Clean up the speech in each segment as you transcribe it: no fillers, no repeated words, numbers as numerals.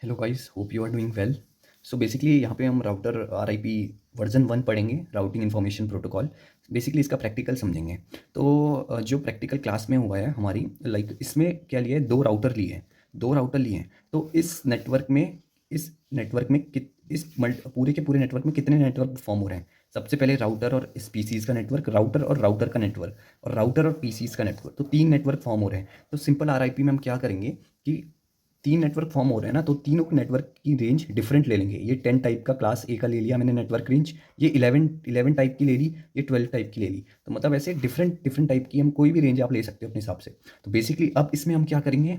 Hello guys, hope you are doing well. So basically यहाँ पे हम राउटर आरआईपी वर्जन 1 पढ़ेंगे, राउटिंग इन्फॉर्मेशन प्रोटोकॉल। बेसिकली इसका practical समझेंगे। तो जो प्रैक्टिकल क्लास में हुआ है हमारी, लाइक इसमें क्या लिया है, दो राउटर लिए हैं। तो इस नेटवर्क में पूरे के पूरे नेटवर्क में कितने नेटवर्क फॉर्म हो रहे हैं। सबसे पहले राउटर और स्पीसीज़ का नेटवर्क, राउटर का नेटवर्क, और राउटर और पीसीज़ का नेटवर्क। तो 3 नेटवर्क फॉर्म हो रहे हैं। तो सिंपल आरआईपी में हम क्या करेंगे कि 3 नेटवर्क फॉर्म हो रहे हैं ना, तो तीनों के नेटवर्क की रेंज डिफरेंट ले लेंगे। ये 10 टाइप का क्लास ए का ले लिया मैंने नेटवर्क रेंज, ये 11 टाइप की ले ली, ये 12 टाइप की ले ली। तो मतलब ऐसे डिफरेंट डिफरेंट टाइप की हम कोई भी रेंज आप ले सकते हो अपने हिसाब से। तो बेसिकली अब इसमें हम क्या करेंगे,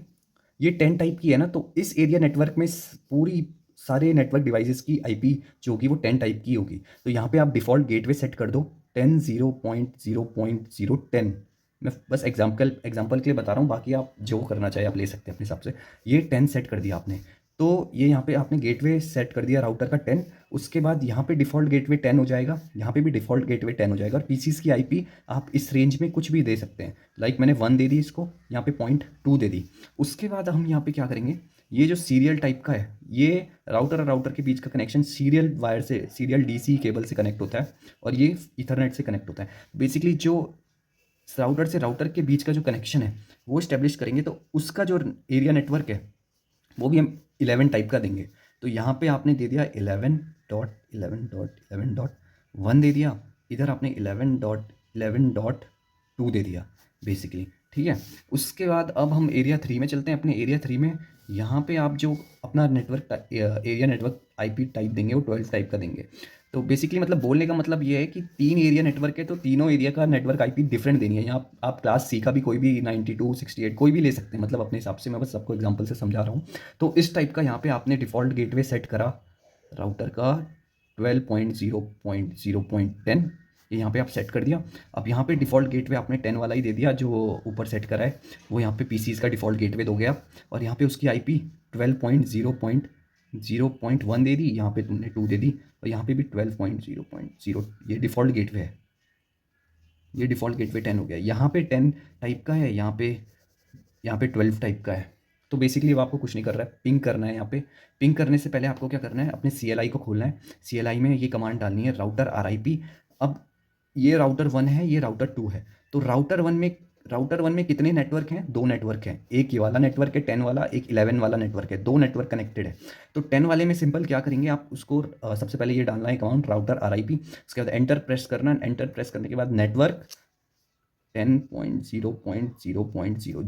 ये 10 टाइप की है ना, तो इस एरिया नेटवर्क में पूरी सारे नेटवर्क डिवाइसेस की आईपी जो होगी वो 10 टाइप की होगी। तो यहाँ पे आप डिफ़ॉल्ट गेटवे सेट कर दो 10.0.0.010। मैं बस एग्जाम्पल के लिए बता रहा हूँ, बाकी आप जो करना चाहे आप ले सकते हैं अपने हिसाब से। ये 10 सेट कर दिया आपने। तो ये यहाँ पे आपने गेटवे सेट कर दिया राउटर का 10। उसके बाद यहाँ पे डिफ़ॉल्ट गेटवे 10 हो जाएगा, यहाँ पे भी डिफ़ॉल्ट गेटवे 10 हो जाएगा। और पीसीस की आईपी आप इस रेंज में कुछ भी दे सकते हैं। लाइक मैंने 1 दे दी इसको, यहाँ पे 0.2 दे दी। उसके बाद हम यहाँ पे क्या करेंगे, ये जो सीरियल टाइप का है, ये राउटर और राउटर के बीच का कनेक्शन सीरियल वायर से, सीरियल डीसी केबल से कनेक्ट होता है, और ये ईथरनेट से कनेक्ट होता है। बेसिकली जो राउटर से राउटर के बीच का जो कनेक्शन है वो इस्टेब्लिश करेंगे, तो उसका जो एरिया नेटवर्क है वो भी हम 11 टाइप का देंगे। तो यहाँ पे आपने दे दिया 11.11.11.1 दे दिया, इधर आपने 11.11.2 दे दिया बेसिकली। ठीक है। उसके बाद अब हम एरिया 3 में चलते हैं। अपने एरिया 3 में यहाँ पे आप जो अपना network area network IP type देंगे वो 12 टाइप का देंगे। तो बेसिकली मतलब बोलने का मतलब ये है कि 3 एरिया नेटवर्क है, तो तीनों एरिया का नेटवर्क आईपी डिफरेंट देनी है। यहाँ आप क्लास सी का भी कोई भी 92 68 कोई भी ले सकते हैं, मतलब अपने हिसाब से। मैं बस सबको एग्जांपल से समझा रहा हूँ। तो इस टाइप का यहाँ पे आपने डिफ़ॉल्ट गेटवे सेट करा राउटर का 12.0.0.10, ये यहाँ पे आप सेट कर दिया। अब यहाँ पे डिफ़ॉल्ट गेटवे आपने 10 वाला ही दे दिया जो ऊपर सेट करा है, वो यहाँ पे पीसीज का डिफ़ॉल्ट गेटवे दोगे आप। और यहाँ पे उसकी आईपी 12.0.0.1 दे दी, यहाँ पे तुमने 2 दे दी, और यहाँ पे भी 12.0.0, ये डिफ़ॉल्ट गेटवे है। ये डिफ़ॉल्ट गेटवे 10 हो गया। यहाँ पे 10 टाइप का है, यहाँ पे 12 टाइप का है। तो बेसिकली वो आपको कुछ नहीं कर रहा है, पिंग करना है। यहाँ पे पिंग करने से पहले आपको क्या करना है, अपने CLI को खोलना है। CLI में ये कमांड डालनी है, राउटर RIP। अब ये राउटर 1 है, ये राउटर 2 है। तो राउटर वन में कितने नेटवर्क हैं, 2 नेटवर्क हैं। एक ये वाला नेटवर्क है 10 वाला, एक 11 वाला नेटवर्क है, 2 नेटवर्क कनेक्टेड है। तो 10 वाले में सिंपल क्या करेंगे, आप उसको सबसे पहले ये डालना है कमांड राउटर RIP। उसके बाद एंटर प्रेस करना है। एंटर प्रेस करने के बाद नेटवर्क 10.0.0.0,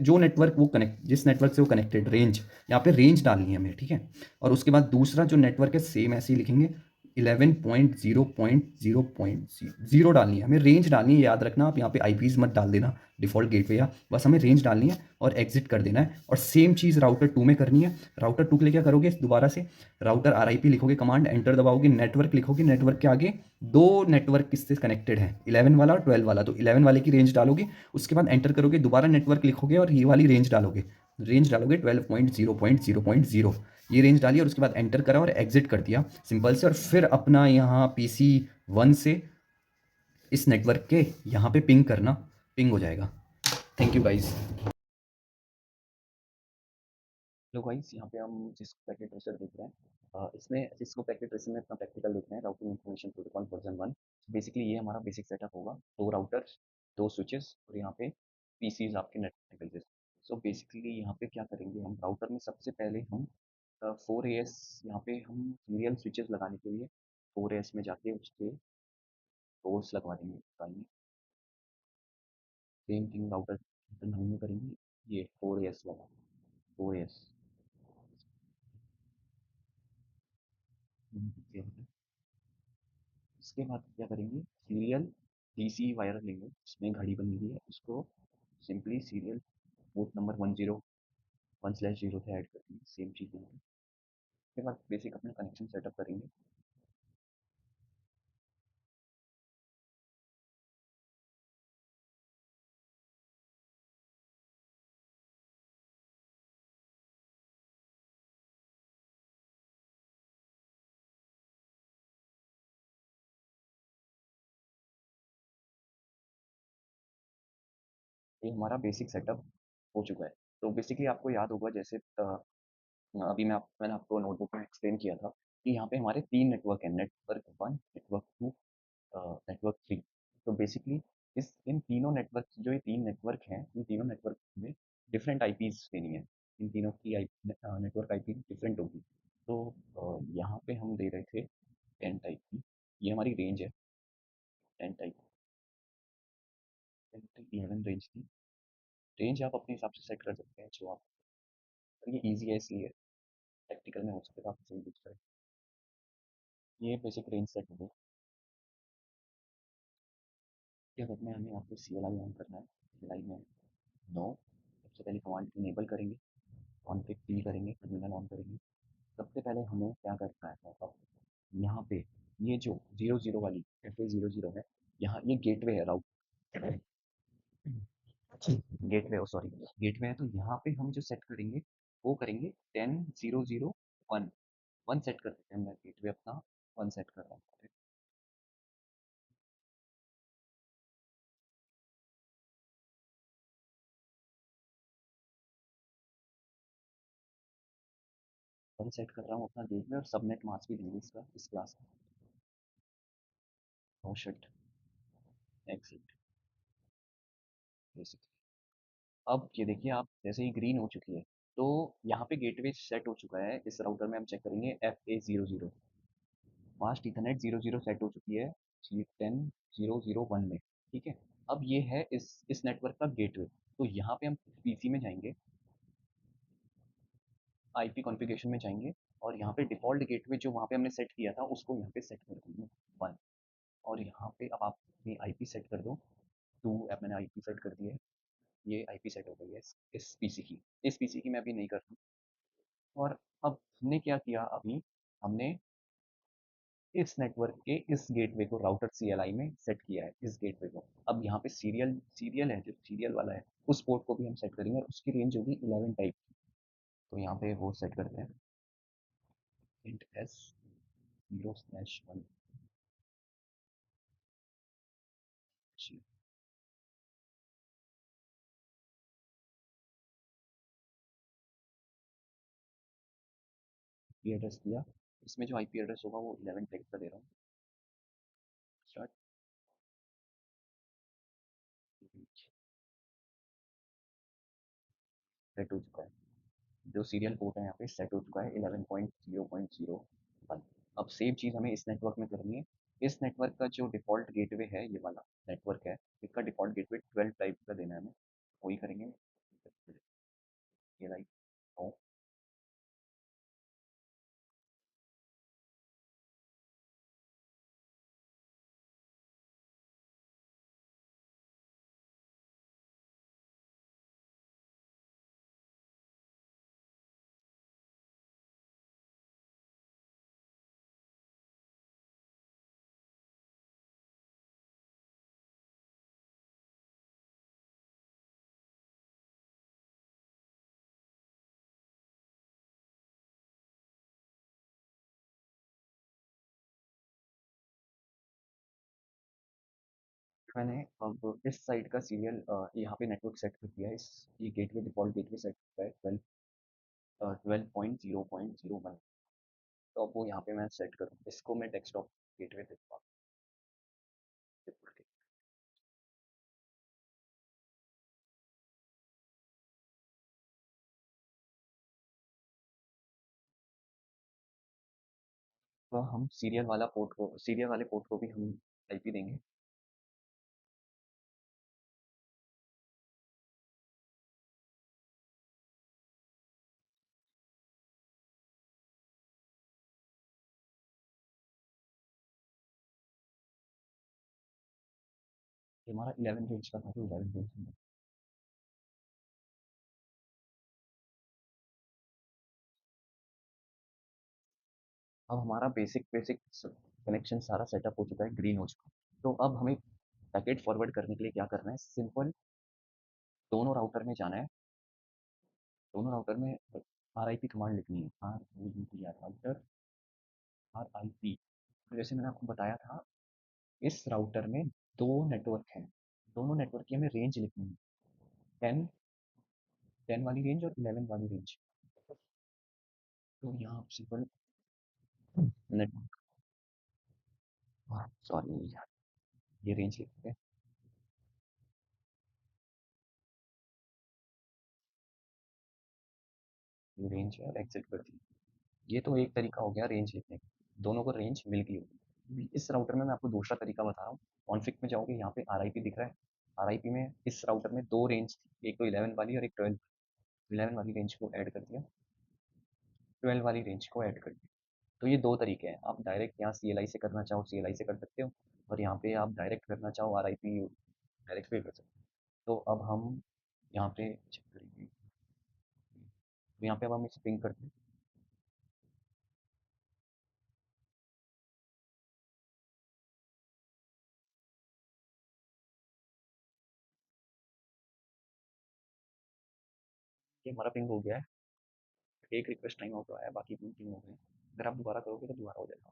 जो नेटवर्क वो कनेक्ट, जिस नेटवर्क से वो कनेक्टेड, रेंज, यहाँ पे रेंज डालनी है हमें। ठीक है। और उसके बाद दूसरा जो नेटवर्क है सेम ऐसे ही लिखेंगे, 11.0.0.0 डालनी है हमें, रेंज डालनी है। याद रखना, आप यहाँ पे आईपीज मत डाल देना डिफॉल्ट गेटवे, या बस हमें रेंज डालनी है और एग्जिट कर देना है। और सेम चीज़ राउटर 2 में करनी है। राउटर 2 के लिए क्या करोगे, दोबारा से राउटर RIP लिखोगे, कमांड एंटर दबाओगे, नेटवर्क लिखोगे, नेटवर्क के आगे 2 नेटवर्क किससे कनेक्टेड है, 11 वाला और 12 वाला। तो 11 वाले की रेंज डालोगे, उसके बाद एंटर करोगे, दोबारा नेटवर्क लिखोगे और ये वाली रेंज डालोगे 12.0.0.0, ये रेंज डाली और उसके बाद एंटर करा और एग्जिट कर दिया सिंपल से। और फिर अपना यहाँ PC 1 से इस नेटवर्क के यहाँ पे पिंग करना, पिंग हो जाएगा। Thank you guys. Hello guys, यहाँ पे हम जिसको पैकेट ट्रेसर देख रहे हैं, इसमें जिसको पैकेट ट्रेसर में अपना प्रैक्टिकल देख रहे हैं, routing information protocol version 1। Basically ये हमारा बेसिक सेटअप होगा, 2 राउटर्स, 2 स्विचेस, और यहाँ पे पीसीज आपके नेटवर्क डिवाइसेस। सो बेसिकली यहाँ पे क्या करेंगे, हम राउटर में सबसे पहले हम 4AS, यहाँ पे हम सीरियल स्विचेस लगाने के लिए 4AS में जाके उसके पोर्ट्स लगवा देंगे साइड में। सेम थिंग राउटर 9 में करेंगे, ये 4AS वाला, 4AS। इसके बाद क्या करेंगे, सीरियल डीसी वायर लेंगे, इसमें घड़ी बनी हुई है, उसको सिंपली सीरियल पोर्ट नंबर 101/0 से ऐड कर देंगे, सेम चीज़ है। उसके बाद बेसिक अपना कनेक्शन सेटअप करेंगे। ये हमारा बेसिक सेटअप हो चुका है। तो बेसिकली आपको याद होगा, जैसे मैंने आपको नोटबुक में एक्सप्लेन किया था कि यहाँ पे हमारे 3 नेटवर्क हैं, नेटवर्क 1, नेटवर्क 2, नेटवर्क 3। तो बेसिकली इस इन तीनों नेटवर्क जो ये 3 नेटवर्क हैं, इन तीनों नेटवर्क में डिफरेंट आईपीज़ देनी है। इन तीनों की नेटवर्क आईपी डिफरेंट होगी। तो यहाँ पे हम दे रहे थे 10 टाइप की, ये हमारी रेंज है 10 टाइप, 10 टू 11 रेंज थी। रेंज आप अपने हिसाब से सेट कर सकते हैं जो आप, ये ईज़ी है इसलिए, प्रैक्टिकल में हो सके तो आप इसे यूज़ करें। ये बेसिक रेंज सेट हो गई। क्या करना है हमें, आपको CLI ऑन करना है। CLI में नो, सबसे पहले कमांड इनेबल करेंगे, कॉन्फ़िग टी करेंगे, टर्मिनल ऑन करेंगे। सबसे पहले हमें क्या करना है, अब यहाँ पे ये जो 00 वाली FA00 है, यहाँ ये गेटवे है, राउट गेटवे, ओ सॉरी, गेटवे है। तो यहाँ पे हम जो सेट करेंगे वो करेंगे 10.0.0.1, 1 सेट कर देते हैं। मैं गेटवे अपना 1 सेट कर रहा हूँ। 1 सेट कर रहा हूँ अपना गेटवे, और सबनेट मास्क भी देंगे इसका, इस क्लास का। No shit, exit, basic. अब ये देखिए, आप जैसे ही ग्रीन हो चुकी है, तो यहाँ पे गेटवे सेट हो चुका है। इस राउटर में हम चेक करेंगे FA00, फास्ट इथरनेट 00 सेट हो चुकी है G10.0.0.1 में। ठीक है, अब ये है इस नेटवर्क का गेटवे। तो यहाँ पे हम पीसी में जाएंगे, आईपी कॉन्फ़िगरेशन में जाएंगे, और यहाँ पे डिफ़ॉल्ट गेटवे जो वहाँ पे हमने सेट किया था उसको यहाँ पे सेट कर देंगे 1। और यहाँ पे अब आप अपनी आईपी सेट कर दो 2। अब मैंने आईपी सेट कर दी है, ये आईपी सेट हो गई है इस पीसी की। इस पीसी की मैं अभी नहीं कर रहा हूँ। और अब हमने क्या किया, अभी हमने इस नेटवर्क के इस गेटवे को राउटर CLI में सेट किया है, इस गेटवे को। अब यहाँ पे सीरियल सीरियल है, जो सीरियल वाला है, उस पोर्ट को भी हम सेट करेंगे, और उसकी रेंज होगी 11 टाइप की। तो यहाँ पे वो सेट करते हैं, int s 0/1। IP एड्रेस दिया, इसमें जो IP एड्रेस होगा वो 11 टाइप का दे रहा हूँ। स्टार्ट, सेट हो चुका है। जो सीरियल पोर्ट है यहाँ पे सेट हो चुका है 11.0.0.1। अब सेम चीज़ हमें इस नेटवर्क में करनी है। इस नेटवर्क का जो डिफ़ॉल्ट गेटवे है, ये वाला नेटवर्क है, इसका डिफ़ॉल्ट गेटवे 12 टाइप का देना है हमें, वही करेंगे। ये लाइक नो, मैंने अब इस साइड का सीरियल यहाँ पे नेटवर्क सेट कर दिया है। इस ये गेटवे डिफ़ॉल्ट गेटवे सेट होता है 12.0.0.1। तो अब वो यहाँ पे मैं सेट करूँ, इसको मैं डेस्कटॉप गेटवे देता हूँ। तो हम सीरियल वाले पोर्ट को भी हम आईपी देंगे। ये हमारा 11 रेंज का था, तो 11 रेंज में। अब हमारा बेसिक बेसिक कनेक्शन सारा सेटअप हो चुका है, ग्रीन हो चुका है। तो अब हमें पैकेट फॉरवर्ड करने के लिए क्या करना है, सिंपल दोनों राउटर में जाना है। दोनों राउटर में RIP कमांड लिखनी है, ROUTR, राउटर RIP। जैसे मैंने आपको बताया था, इस राउटर में दो नेटवर्क हैं, दोनों नेटवर्क की हमें रेंज लिखनी है, 10 10 वाली रेंज और 11 वाली रेंज। तो यहाँ आप सिंपल नेट, सॉरी, ये रेंज लिखते हैं, ये रेंज है और एग्जिट कर दी। ये तो एक तरीका हो गया रेंज लिखने का, दोनों को रेंज मिल गई होगी। इस राउटर में मैं आपको दूसरा तरीका बता रहा हूँ। कॉन्फ़िग में जाओगे, यहाँ पे आरआईपी दिख रहा है। आरआईपी में इस राउटर में दो रेंज थी, एक तो 11 वाली और एक 12। 11 वाली रेंज को ऐड कर दिया, 12 वाली रेंज को ऐड कर दिया। तो ये दो तरीके हैं, आप डायरेक्ट यहाँ सीएलआई से करना चाहो सीएलआई से कर सकते हो, और यहाँ पे आप डायरेक्ट करना चाहो आरआईपी डायरेक्ट भी कर सकते हो। तो अब हम यहाँ पे चेक करेंगे, तो यहाँ पे अब हम इस पिंग करते हैं। ये हमारा पिंग हो गया है, एक रिक्वेस्ट टाइम आउट आया है, बाकी पिंग पिंग हो गए। अगर आप दोबारा करोगे तो दोबारा हो जाएगा।